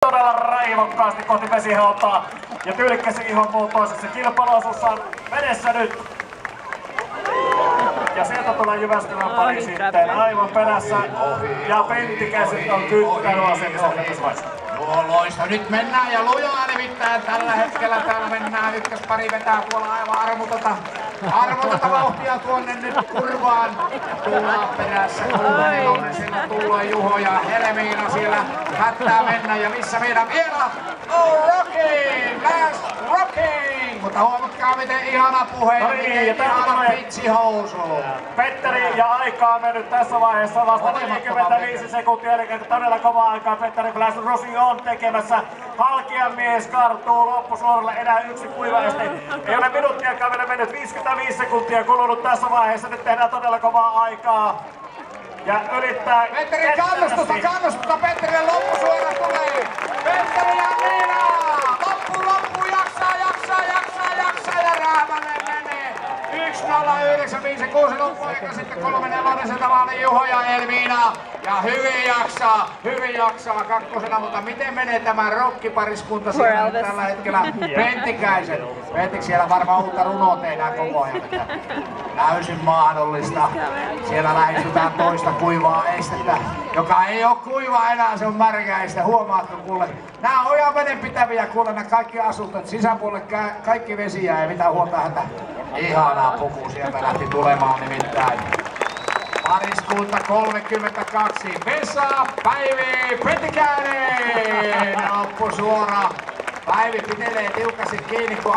todella raivokkaasti kohti vesihautaa ja tyylikkäsi ihon muotoisessa kilpailuosuussa on vedessä nyt. Ja sieltä tulee Jyväskylän pari sitten aivan perässä ja Pentikäiset on kytkäilyasennissa tässä vaiheessa. Loista. Nyt mennään ja lujaa nimittäin tällä hetkellä. Täällä mennään. Ykköspari vetää tuolla aivan armotonta vauhtia tuonne nyt kurvaan. Tullaan perässä. Nelonen siellä tulee Juho ja Helmiina siellä hättää mennä. Ja missä meidän vieraat? Oh, rocking! Last rocking! Mutta huomatkaa miten ihana puhe. Ihana pitsihousu. Petteri ja aikaa mennyt tässä vaiheessa vasta 45 sekuntia. Eli todella kova aikaa Petteri Flash Rosi on tekemässä. Halkian mies karttuu loppusuoralle, enää yksi kuiva este. Ei ole minuuttiakaan vielä mennyt, 55 sekuntia kulunut tässä vaiheessa. Nyt tehdään todella kovaa aikaa. Ja yrittää... Petteri kannustusta Petterille loppusuora tulee. Petteri ja Niina! Loppu jaksaa ja Räämänen menee. 1.09.56 loppuaika sitten 3.4. sieltä vaan Juho ja Elmiina. Ja hyvin jaksaa kakkosena, mutta miten menee tämä rokkipariskunta siellä tällä hetkellä? Pentikäiset. Pentik siellä varmaan uutta runoa tehdään koko ajan. Täysin mahdollista. Siellä lähestytään toista kuivaa estettä, joka ei ole kuiva enää, se on märkäistä. Huomaatko kuule? Nää on ihan vedenpitäviä kuule, nämä kaikki asuntot. Sisäpuolelle kaikki vesiä, ei mitään huolta häntä. Ihanaa puku sieltä lähti tulemaan nimittäin. Pariskunta 32. Vesa, Päivi, Pentikäinen. Loppusuora. Päivi pitelee tiukasti kiinni, kun